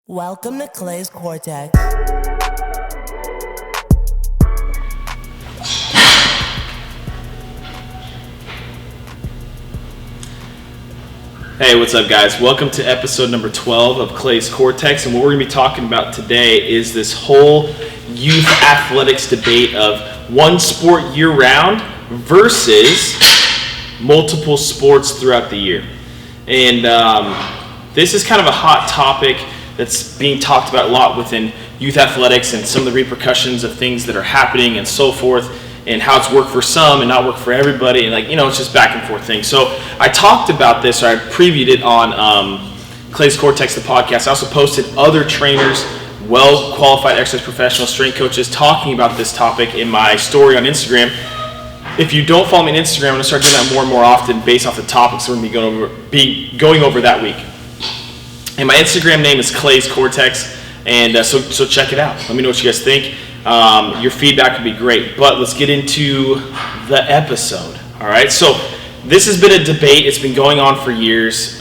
Welcome to Clay's Cortex. Hey, what's up, guys? Welcome to episode number 12 of Clay's Cortex, and what we're going to be talking about today is this whole youth athletics debate of one sport year-round versus multiple sports throughout the year. And this is kind of a hot topic that's being talked about a lot within youth athletics and some of the repercussions of things that are happening and so forth, and how it's worked for some and not worked for everybody, and it's just back and forth thing. So I talked about this, or I previewed it on Clay's Cortex, the podcast. I also posted other trainers, well-qualified exercise professionals, strength coaches, talking about this topic in my story on Instagram. If you don't follow me on Instagram, I'm going to start doing that more and more often based off the topics we're going to be going over that week. And my Instagram name is Clay's Cortex, and so check it out. Let me know what you guys think. Your feedback would be great. But let's get into the episode. All right. So this has been a debate. It's been going on for years.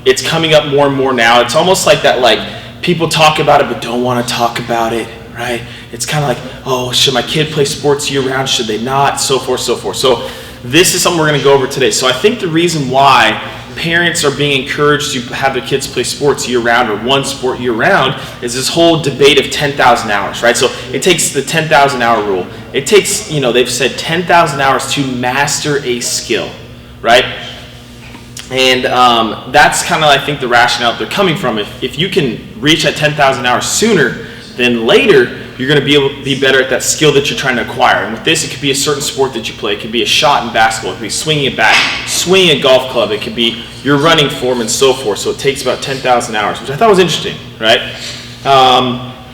It's coming up more and more now. It's almost like that. Like, people talk about it but don't want to talk about it. Right. It's kind of like, oh, should my kid play sports year round? Should they not? So forth, so forth. So this is something we're going to go over today. So I think the reason why parents are being encouraged to have their kids play sports year-round or one sport year-round is this whole debate of 10,000 hours, right? So it takes the 10,000 hour rule. It takes, they've said 10,000 hours to master a skill, right? And that's kind of, I think, the rationale they're coming from. If you can reach that 10,000 hours sooner than later, you're going to be able to be better at that skill that you're trying to acquire. And with this, it could be a certain sport that you play. It could be a shot in basketball. It could be swinging a bat, swinging a golf club. It could be your running form and so forth. So it takes about 10,000 hours, which I thought was interesting, right?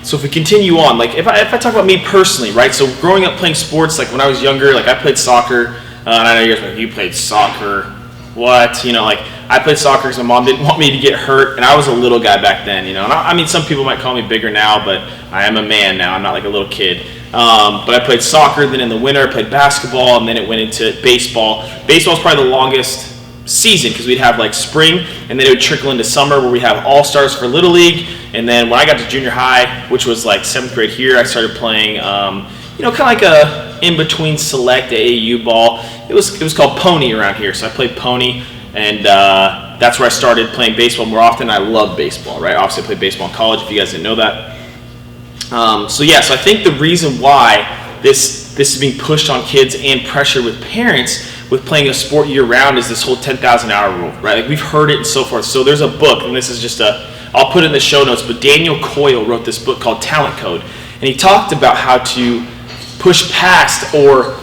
So if we continue on, like if I talk about me personally, right? So growing up playing sports, like when I was younger, like I played soccer. And I know you're like, you played soccer. What? I played soccer because my mom didn't want me to get hurt, and I was a little guy back then, And I mean, some people might call me bigger now, but I am a man now. I'm not like a little kid. But I played soccer, then in the winter I played basketball, and then it went into baseball. Baseball is probably the longest season because we'd have like spring, and then it would trickle into summer where we have all-stars for Little League. And then when I got to junior high, which was like 7th grade here, I started playing, kind of like a in-between select AAU ball. It was called Pony around here, so I played Pony, and that's where I started playing baseball more often. I love baseball, right? Obviously, I played baseball in college, if you guys didn't know that. So I think the reason why this is being pushed on kids and pressure with parents with playing a sport year-round is this whole 10,000 hour rule, right? Like, we've heard it and so forth. So there's a book, and this is just I'll put it in the show notes, but Daniel Coyle wrote this book called Talent Code, and he talked about how to push past or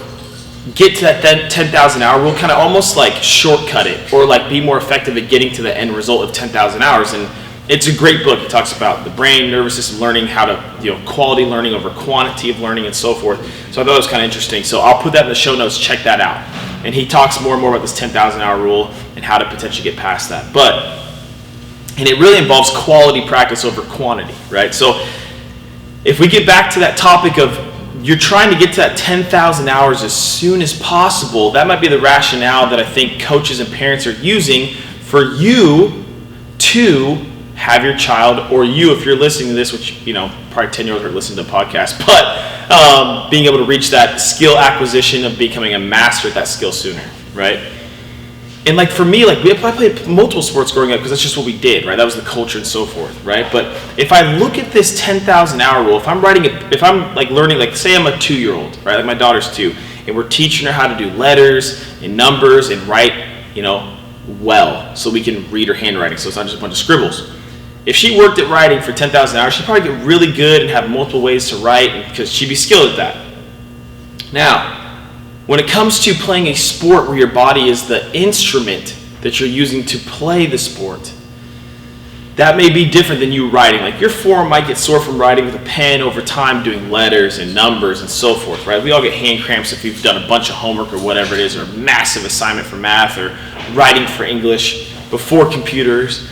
get to that 10,000 hour rule, kind of almost like shortcut it, or like be more effective at getting to the end result of 10,000 hours. And it's a great book. It talks about the brain, nervous system, learning how to, quality learning over quantity of learning and so forth. So I thought it was kind of interesting. So I'll put that in the show notes. Check that out. And he talks more and more about this 10,000 hour rule and how to potentially get past that. And it really involves quality practice over quantity, right? So if we get back to that topic of you're trying to get to that 10,000 hours as soon as possible, that might be the rationale that I think coaches and parents are using for you to have your child, or you, if you're listening to this, which, probably 10-year-olds are listening to podcasts, but being able to reach that skill acquisition of becoming a master at that skill sooner, right? And like for me, I played multiple sports growing up because that's just what we did, right? That was the culture and so forth, right? But if I look at this 10,000 hour rule, if I'm learning, like say I'm a 2-year-old, right? Like my daughter's 2, and we're teaching her how to do letters and numbers and write, well, so we can read her handwriting, so it's not just a bunch of scribbles. If she worked at writing for 10,000 hours, she'd probably get really good and have multiple ways to write because she'd be skilled at that. Now, when it comes to playing a sport where your body is the instrument that you're using to play the sport, that may be different than you writing. Like, your forearm might get sore from writing with a pen over time, doing letters and numbers and so forth, right? We all get hand cramps if you've done a bunch of homework or whatever it is, or a massive assignment for math or writing for English before computers.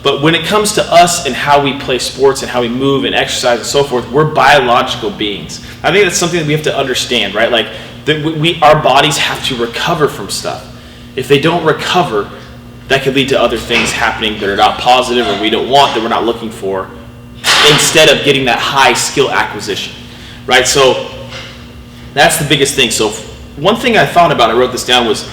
But when it comes to us and how we play sports and how we move and exercise and so forth, we're biological beings. I think that's something that we have to understand, right? Like, our bodies have to recover from stuff. If they don't recover, that could lead to other things happening that are not positive or we don't want, that we're not looking for, instead of getting that high skill acquisition, right? So that's the biggest thing. So one thing I thought about, I wrote this down, was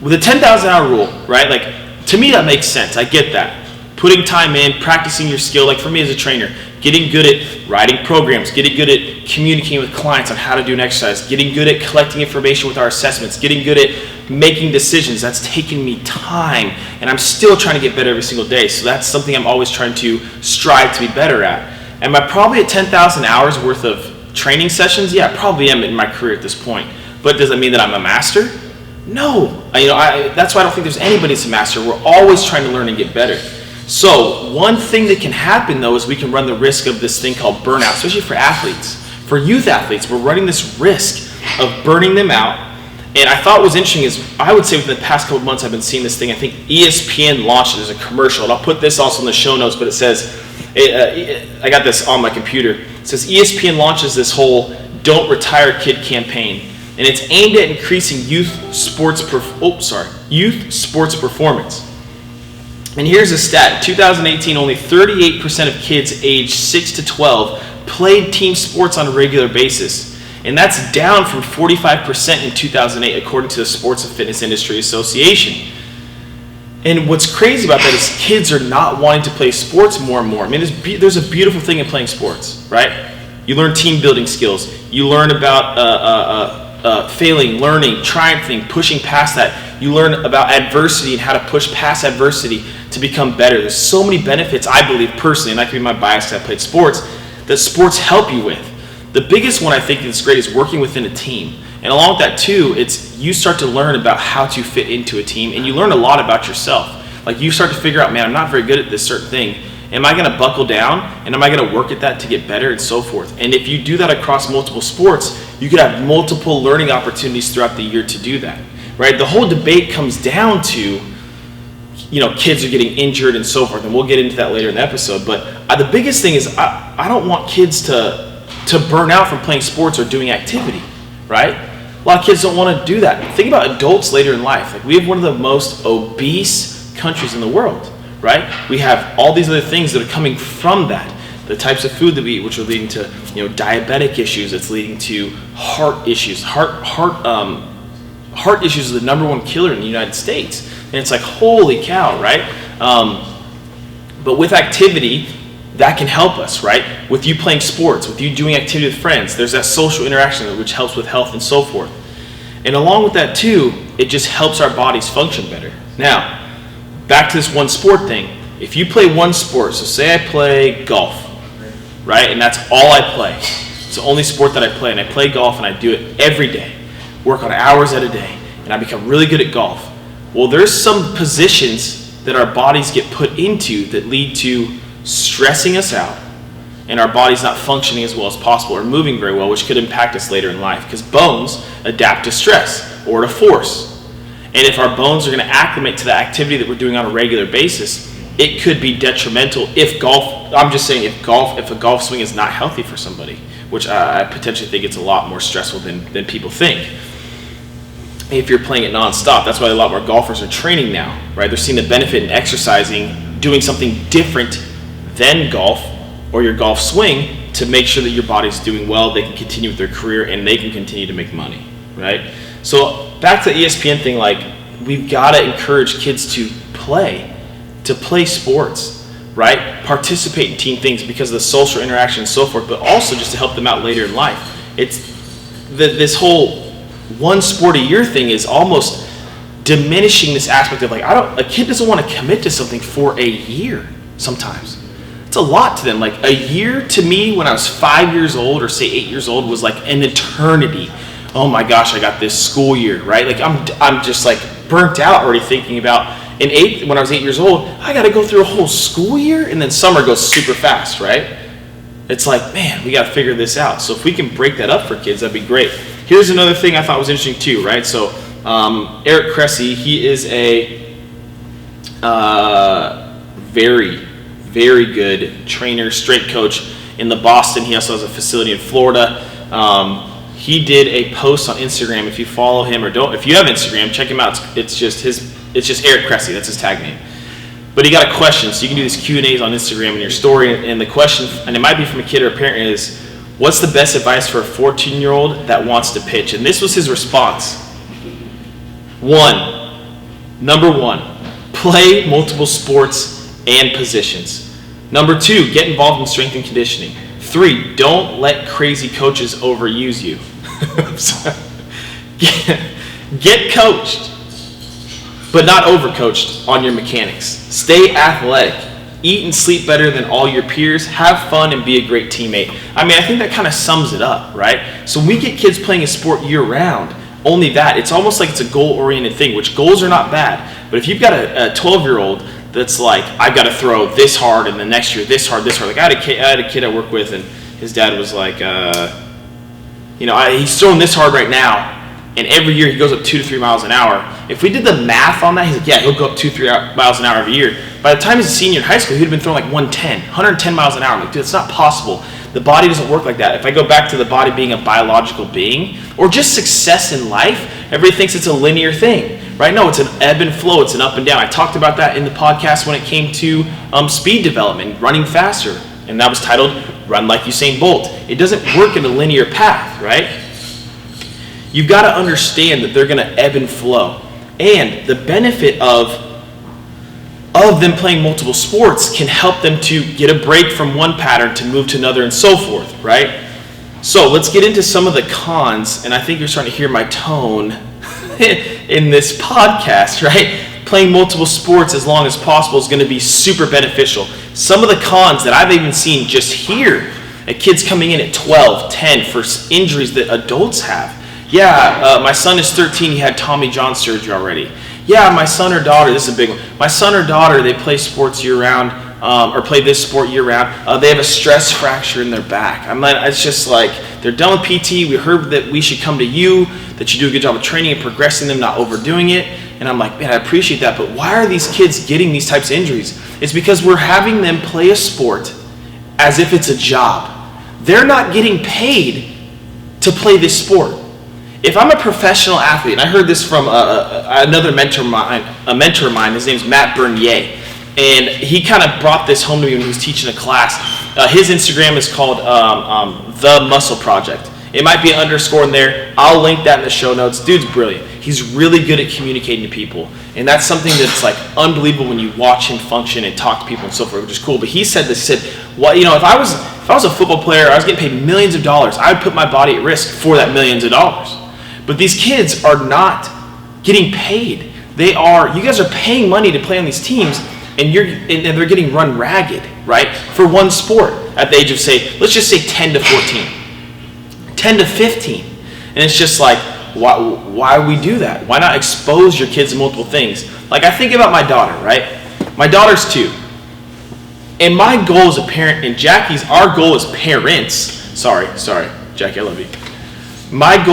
with a 10,000 hour rule, right? Like, to me that makes sense. I get that. Putting time in, practicing your skill, like for me as a trainer, getting good at writing programs, getting good at communicating with clients on how to do an exercise, getting good at collecting information with our assessments, getting good at making decisions. That's taken me time, and I'm still trying to get better every single day. So that's something I'm always trying to strive to be better at. Am I probably at 10,000 hours worth of training sessions? Yeah, I probably am in my career at this point. But does that mean that I'm a master? No. That's why I don't think there's anybody that's a master. We're always trying to learn and get better. So one thing that can happen, though, is we can run the risk of this thing called burnout, especially for athletes. For youth athletes, we're running this risk of burning them out. And I thought what was interesting is, I would say within the past couple of months, I've been seeing this thing. I think ESPN launched it as a commercial, and I'll put this also in the show notes, but it says, I got this on my computer. It says ESPN launches this whole Don't Retire Kid campaign, and it's aimed at increasing youth sports performance. And here's a stat. In 2018, only 38% of kids aged 6 to 12 played team sports on a regular basis. And that's down from 45% in 2008, according to the Sports and Fitness Industry Association. And what's crazy about that is kids are not wanting to play sports more and more. I mean, there's a beautiful thing in playing sports, right? You learn team building skills. You learn about failing, learning, triumphing, pushing past that. You learn about adversity and how to push past adversity to become better. There's so many benefits, I believe personally, and that could be my bias because I played sports, that sports help you with. The biggest one I think that's great is working within a team. And along with that too, it's you start to learn about how to fit into a team, and you learn a lot about yourself. Like, you start to figure out, man, I'm not very good at this certain thing. Am I going to buckle down, and am I going to work at that to get better, and so forth? And if you do that across multiple sports, you could have multiple learning opportunities throughout the year to do that, right? The whole debate comes down to, kids are getting injured and so forth, and we'll get into that later in the episode. But the biggest thing is I don't want kids to burn out from playing sports or doing activity, right? A lot of kids don't want to do that. Think about adults later in life. Like, we have one of the most obese countries in the world, right? We have all these other things that are coming from that. The types of food that we eat, which are leading to, diabetic issues. It's leading to heart issues. Heart issues is the number one killer in the United States. And it's like, holy cow, right? But with activity, that can help us, right? With you playing sports, with you doing activity with friends, there's that social interaction which helps with health and so forth. And along with that too, it just helps our bodies function better. Now, back to this one sport thing. If you play one sport, so say I play golf, right? And that's all I play. It's the only sport that I play, and I play golf and I do it every day. Work on hours at a day, and I become really good at golf. Well, there's some positions that our bodies get put into that lead to stressing us out, and our body's not functioning as well as possible or moving very well, which could impact us later in life, because bones adapt to stress or to force. And if our bones are going to acclimate to the activity that we're doing on a regular basis, it could be detrimental if a golf swing is not healthy for somebody, which I potentially think it's a lot more stressful than people think. If you're playing it nonstop, that's why a lot more golfers are training now, right? They're seeing the benefit in exercising, doing something different than golf or your golf swing to make sure that your body's doing well, they can continue with their career, and they can continue to make money, right? So back to the ESPN thing, like, we've got to encourage kids to play sports, right? Participate in team things because of the social interaction and so forth, but also just to help them out later in life. It's this whole one sport a year thing is almost diminishing this aspect of, like, a kid doesn't want to commit to something for a year sometimes. It's a lot to them. Like, a year to me when I was 5 years old, or say 8 years old, was like an eternity. Oh my gosh, I got this school year, right? Like, I'm just like burnt out already thinking about when I was 8 years old, I got to go through a whole school year, and then summer goes super fast, right? It's like, man, we got to figure this out. So if we can break that up for kids, that'd be great. Here's another thing I thought was interesting too, right? So Eric Cressy, he is a very, very good trainer, strength coach in Boston. He also has a facility in Florida. He did a post on Instagram. If you follow him or don't, if you have Instagram, check him out. It's just his It's just Eric Cressy. That's his tag name. But he got a question, so you can do these Q&As on Instagram in your story, and the question, and it might be from a kid or a parent, is, what's the best advice for a 14-year-old that wants to pitch? And this was his response. Number one, play multiple sports and positions. Number 2, get involved in strength and conditioning. 3, don't let crazy coaches overuse you. Get coached, but not overcoached on your mechanics. Stay athletic. Eat and sleep better than all your peers. Have fun and be a great teammate. I mean, I think that kind of sums it up, right? So when we get kids playing a sport year-round, only that, it's almost like it's a goal-oriented thing, which goals are not bad. But if you've got a 12-year-old that's like, I've got to throw this hard, and the next year this hard. Like I had a kid I work with, and his dad was like, he's throwing this hard right now, and every year he goes up 2 to 3 miles an hour. If we did the math on that, he's like, yeah, he'll go up 2-3 miles an hour every year. By the time he's a senior in high school, he'd have been throwing like 110 miles an hour. I'm like, dude, it's not possible. The body doesn't work like that. If I go back to the body being a biological being, or just success in life, everybody thinks it's a linear thing, right? No, it's an ebb and flow. It's an up and down. I talked about that in the podcast when it came to speed development, running faster, and that was titled Run Like Usain Bolt. It doesn't work in a linear path, right? You've got to understand that they're going to ebb and flow. And the benefit of them playing multiple sports can help them to get a break from one pattern to move to another and so forth, right? So let's get into some of the cons, and I think you're starting to hear my tone in this podcast, right? Playing multiple sports as long as possible is going to be super beneficial. Some of the cons that I've even seen just here at kids coming in at 12, 10 for injuries that adults have. Yeah, my son is 13, he had Tommy John surgery already. Yeah, my son or daughter, this is a big one. My son or daughter, they play sports year-round, or play this sport year-round. They have a stress fracture in their back. I'm like, it's just like, they're done with PT. We heard that we should come to you, that you do a good job of training and progressing them, not overdoing it. And I'm like, man, I appreciate that, but why are these kids getting these types of injuries? It's because we're having them play a sport as if it's a job. They're not getting paid to play this sport. If I'm a professional athlete, and I heard this from another mentor of mine, his name's Matt Bernier, and he kind of brought this home to me when he was teaching a class. His Instagram is called The Muscle Project. It might be an underscore in there. I'll link that in the show notes. Dude's brilliant. He's really good at communicating to people, and that's something that's like unbelievable when you watch him function and talk to people and so forth, which is cool. But he said this. He said, "Well, if I was a football player, I was getting paid millions of dollars. I would put my body at risk for that millions of dollars." But these kids are not getting paid. You guys are paying money to play on these teams, and they're getting run ragged, right? For one sport at the age of, let's just say 10 to 14, 10 to 15. And it's just like, why we do that? Why not expose your kids to multiple things? Like I think about my daughter, right? My daughter's 2. And my goal as a parent, and our goal as parents, sorry, Jackie, I love you. Our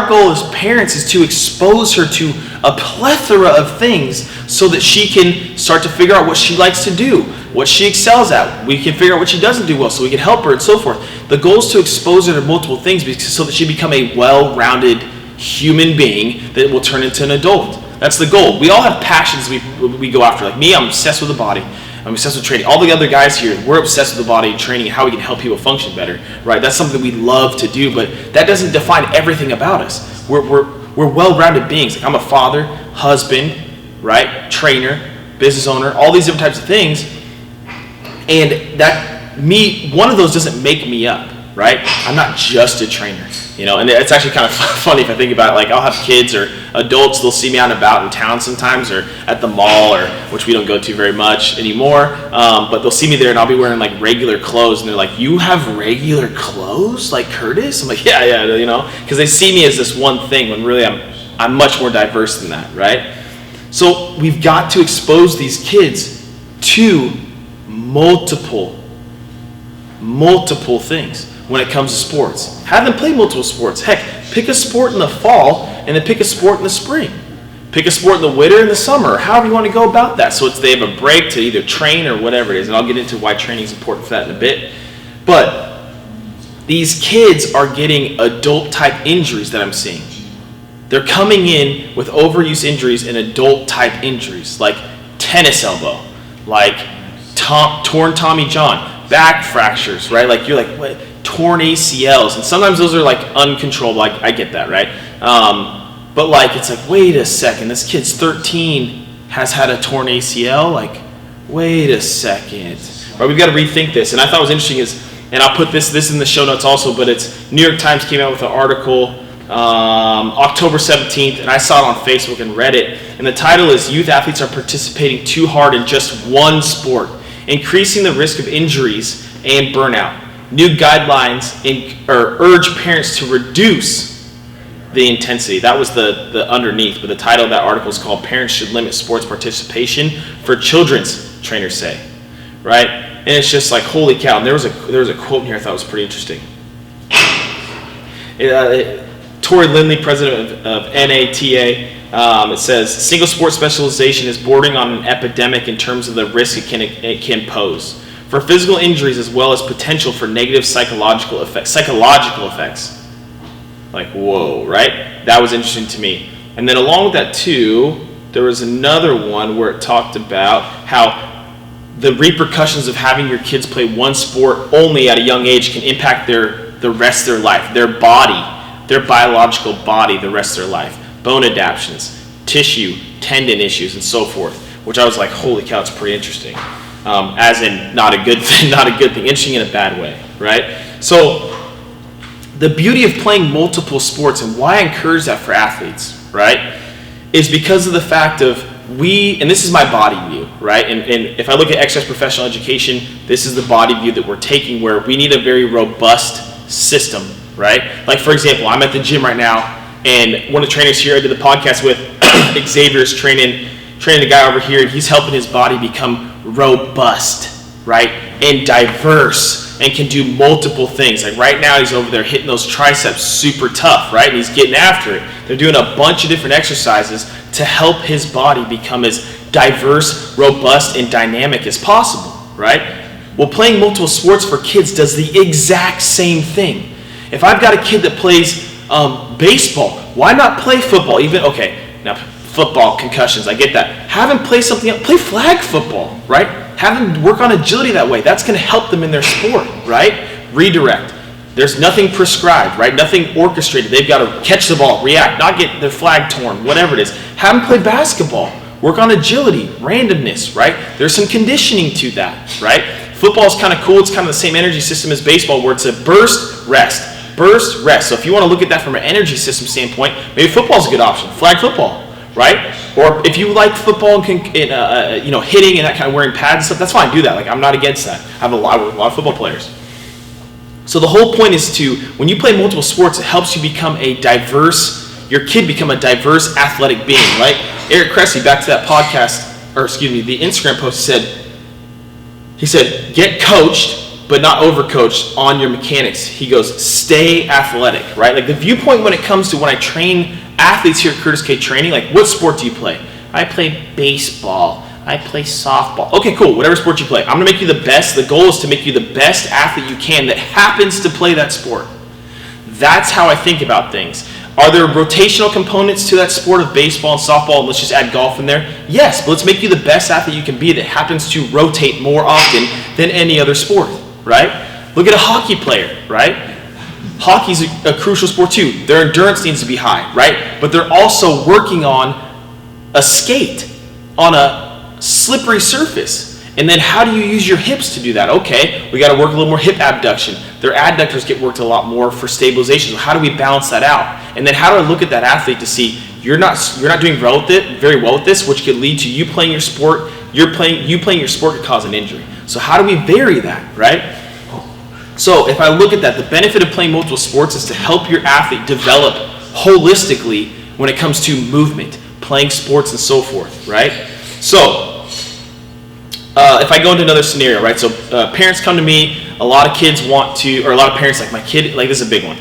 goal as parents is to expose her to a plethora of things so that she can start to figure out what she likes to do, what she excels at. We can figure out what she doesn't do well so we can help her and so forth. The goal is to expose her to multiple things so that she become a well-rounded human being that will turn into an adult. That's the goal. We all have passions we go after. Like me, I'm obsessed with the body. I'm obsessed with training. All the other guys here, we're obsessed with the body and training and how we can help people function better, right? That's something we love to do, but that doesn't define everything about us. We're well-rounded beings. Like I'm a father, husband, right? Trainer, business owner, all these different types of things. And one of those doesn't make me up, right? I'm not just a trainer, and it's actually kind of funny if I think about it. Like I'll have kids or adults, they'll see me out and about in town sometimes or at the mall, which we don't go to very much anymore, but they'll see me there and I'll be wearing like regular clothes and they're like, "You have regular clothes like Curtis?" I'm like, yeah, because they see me as this one thing when really I'm much more diverse than that, right? So we've got to expose these kids to multiple things when it comes to sports. Have them play multiple sports. Heck, pick a sport in the fall and then pick a sport in the spring. Pick a sport in the winter and the summer, however you want to go about that. So they have a break to either train or whatever it is. And I'll get into why training is important for that in a bit. But these kids are getting adult type injuries that I'm seeing. they're coming in with overuse injuries and adult type injuries, like tennis elbow, like torn Tommy John, back fractures, right? Like you're like, what? Torn ACLs, and sometimes those are like uncontrollable. Like I get that, right? But like it's like, wait a second, this kid's 13, has had a torn ACL. Like, wait a second, right? We've got to rethink this. And I thought it was interesting is, and I'll put this in the show notes also, but it's New York Times came out with an article October 17th, and I saw it on Facebook and read it. And the title is "Youth Athletes Are Participating Too Hard in Just One Sport, Increasing the Risk of Injuries and Burnout. New guidelines urge parents to reduce the intensity." That was the underneath, but the title of that article is called "Parents Should Limit Sports Participation for Children's," trainers say, right? And it's just like, holy cow. And there was a quote in here I thought was pretty interesting. Tori Lindley, president of NATA, it says, "Single sport specialization is bordering on an epidemic in terms of the risk it can pose for physical injuries as well as potential for negative psychological effects." Like, whoa, right? That was interesting to me. And then along with that too, there was another one where it talked about how the repercussions of having your kids play one sport only at a young age can impact the rest of their life, their body, their biological body, the rest of their life, bone adaptations, tissue, tendon issues, and so forth. Which I was like, holy cow, it's pretty interesting. As in, not a good thing, interesting in a bad way, right? So the beauty of playing multiple sports, and why I encourage that for athletes, right, is because of the fact of and this is my body view, right? And if I look at exercise professional education, this is the body view that we're taking, where we need a very robust system, right? Like, for example, I'm at the gym right now, and one of the trainers here I did the podcast with, Xavier's training a guy over here, and he's helping his body become robust, right? And diverse, and can do multiple things. Like right now he's over there hitting those triceps super tough, right? And he's getting after it. They're doing a bunch of different exercises to help his body become as diverse, robust, and dynamic as possible, right? Well, playing multiple sports for kids does the exact same thing. If I've got a kid that plays baseball, why not play football? Now football, concussions, I get that. Have him play something else. Play flag football, right? Have them work on agility that way. That's going to help them in their sport, right? Redirect. There's nothing prescribed, right? Nothing orchestrated. They've got to catch the ball, react, not get their flag torn, whatever it is. Have them play basketball. Work on agility, randomness, right? There's some conditioning to that, right? Football is kind of cool. It's kind of the same energy system as baseball, where it's a burst, rest, burst, rest. So if you want to look at that from an energy system standpoint, maybe football's a good option. Flag football, right? Or if you like football and hitting and that kind of wearing pads and stuff, that's fine. Do that. Like, I'm not against that. I have a lot of football players. So the whole point is when you play multiple sports, it helps you become your kid become a diverse athletic being, right? Eric Cressy, back to that podcast, the Instagram post, he said, get coached, but not overcoached on your mechanics. He goes, stay athletic, right? Like the viewpoint when it comes to when I train athletes here at Curtis K Training, like, what sport do you play? I play baseball. I play softball. Okay, cool. Whatever sport you play. I'm going to make you the best. The goal is to make you the best athlete you can that happens to play that sport. That's how I think about things. Are there rotational components to that sport of baseball and softball, and let's just add golf in there? Yes, but let's make you the best athlete you can be that happens to rotate more often than any other sport, right? Look at a hockey player, right? Hockey's a crucial sport too. Their endurance needs to be high, right? But they're also working on a skate on a slippery surface. And then how do you use your hips to do that? Okay, we got to work a little more hip abduction. Their adductors get worked a lot more for stabilization. So how do we balance that out? And then how do I look at that athlete to see you're not doing very well with this, which could lead to you playing your sport. You playing your sport could cause an injury. So how do we vary that, right? So if I look at that, the benefit of playing multiple sports is to help your athlete develop holistically when it comes to movement, playing sports, and so forth, right? So if I go into another scenario, right? So parents come to me, a lot of parents, like my kid, like this is a big one.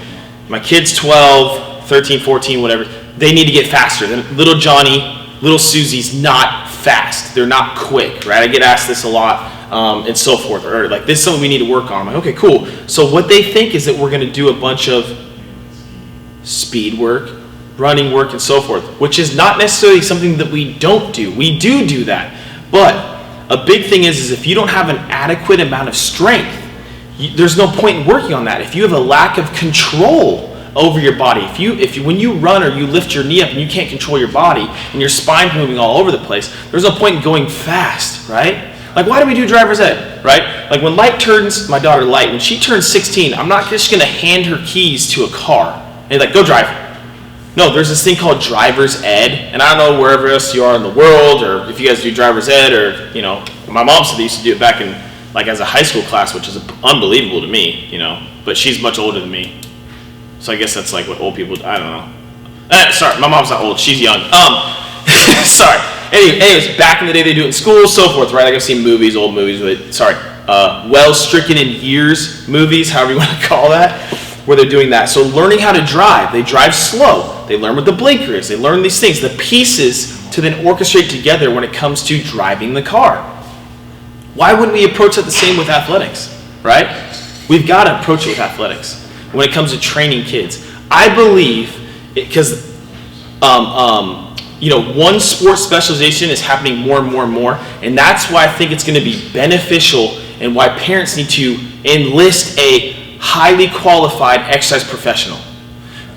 My kid's 12, 13, 14, whatever. They need to get faster. Little Johnny, little Susie's not fast. They're not quick, right? I get asked this a lot. And so forth, or like this is something we need to work on. I'm like, okay, cool. So what they think is that we're going to do a bunch of speed work, running work, and so forth, which is not necessarily something that we don't do. We do that. But a big thing is if you don't have an adequate amount of strength, there's no point in working on that. If you have a lack of control over your body, if you when you run or you lift your knee up and you can't control your body and your spine's moving all over the place, there's no point in going fast, right? Like, why do we do driver's ed, right? Like, when my daughter Light, when she turns 16, I'm not just going to hand her keys to a car and like, go drive. No, there's this thing called driver's ed, and I don't know wherever else you are in the world, or if you guys do driver's ed, or, you know, my mom said they used to do it back in, like, as a high school class, which is unbelievable to me, you know, but she's much older than me. So I guess that's like what old people do. I don't know. Sorry, my mom's not old. She's young. Sorry. Anyways, back in the day, they do it in school, so forth, right? Like, I've seen movies, old movies, well-stricken in years movies, however you want to call that, where they're doing that. So learning how to drive. They drive slow. They learn what the blinker is. They learn these things, the pieces to then orchestrate together when it comes to driving the car. Why wouldn't we approach it the same with athletics, right? We've got to approach it with athletics when it comes to training kids. I believe, because one sport specialization is happening more and more and more, and that's why I think it's going to be beneficial and why parents need to enlist a highly qualified exercise professional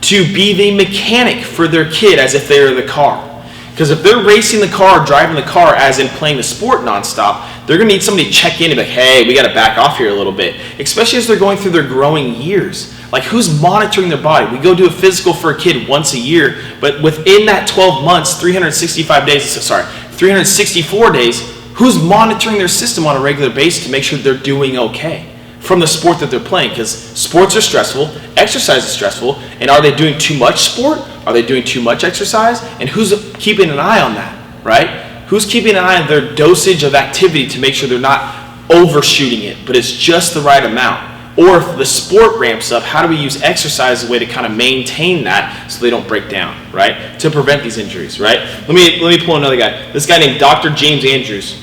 to be the mechanic for their kid as if they're the car. Because if they're racing the car, driving the car as in playing the sport nonstop, they're going to need somebody to check in and be like, hey, we got to back off here a little bit, especially as they're going through their growing years. Like, who's monitoring their body? We go do a physical for a kid once a year, but within that 12 months, 364 days, who's monitoring their system on a regular basis to make sure they're doing okay from the sport that they're playing? Because sports are stressful, exercise is stressful, and are they doing too much sport? Are they doing too much exercise? And who's keeping an eye on that, right? Who's keeping an eye on their dosage of activity to make sure they're not overshooting it, but it's just the right amount? Or if the sport ramps up, how do we use exercise as a way to kind of maintain that so they don't break down, right? To prevent these injuries, right? Let me pull another guy. This guy named Dr. James Andrews.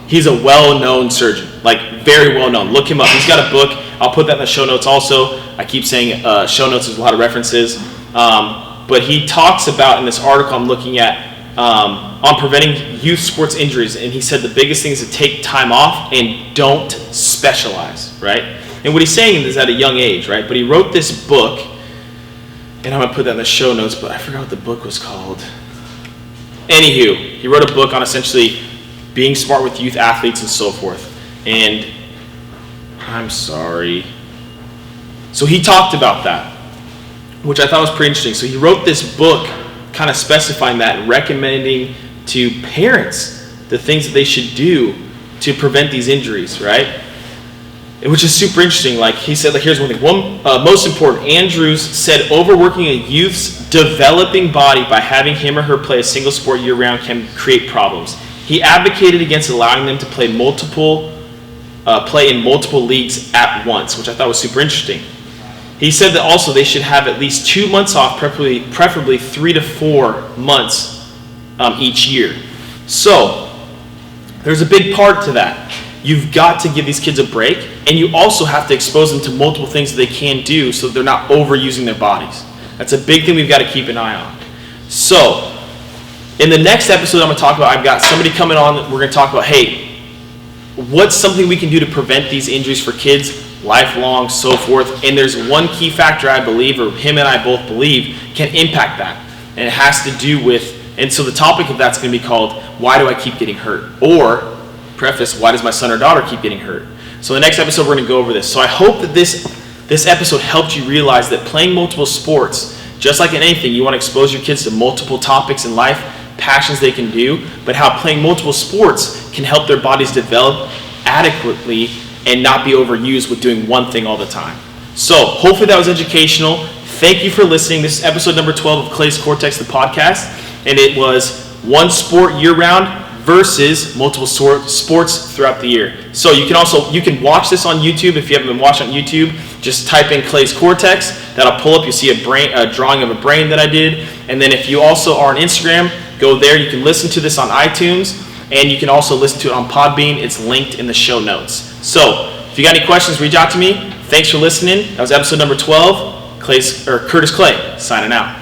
He's a well-known surgeon, like very well-known. Look him up. He's got a book. I'll put that in the show notes also. I keep saying show notes, there's a lot of references. But he talks about, in this article I'm looking at, on preventing youth sports injuries, and he said the biggest thing is to take time off and don't specialize, right? And what he's saying is at a young age, right? But he wrote this book, and I'm going to put that in the show notes, but I forgot what the book was called. Anywho, he wrote a book on essentially being smart with youth athletes and so forth. And I'm sorry. So he talked about that, which I thought was pretty interesting. So he wrote this book kind of specifying that and recommending to parents the things that they should do to prevent these injuries, right? Which is super interesting. Like he said, like, here's one thing. Most important, Andrews said overworking a youth's developing body by having him or her play a single sport year-round can create problems. He advocated against allowing them to play in multiple leagues at once, which I thought was super interesting. He said that also they should have at least 2 months off, preferably 3 to 4 months each year. So there's a big part to that. You've got to give these kids a break, and you also have to expose them to multiple things that they can do so that they're not overusing their bodies. That's a big thing we've got to keep an eye on. So in the next episode I'm going to talk about, I've got somebody coming on that we're going to talk about, hey, what's something we can do to prevent these injuries for kids, lifelong, so forth. And there's one key factor I believe, or him and I both believe, can impact that. And it has to do with, and so the topic of that's going to be called, why do I keep getting hurt? Or preface, why does my son or daughter keep getting hurt? So the next episode we're going to go over this. So I hope that this episode helped you realize that playing multiple sports, just like in anything, you want to expose your kids to multiple topics in life, passions they can do, but how playing multiple sports can help their bodies develop adequately and not be overused with doing one thing all the time. So hopefully that was educational. Thank you for listening. This is episode number 12 of Clay's Cortex, the podcast, and it was one sport year-round versus multiple sports throughout the year. So you can watch this on YouTube. If you haven't been watching on YouTube, just type in Clay's Cortex. That'll pull up. You see a drawing of a brain that I did. And then if you also are on Instagram, go there. You can listen to this on iTunes, and you can also listen to it on Podbean. It's linked in the show notes. So if you got any questions, reach out to me. Thanks for listening. That was episode number 12. Curtis Clay signing out.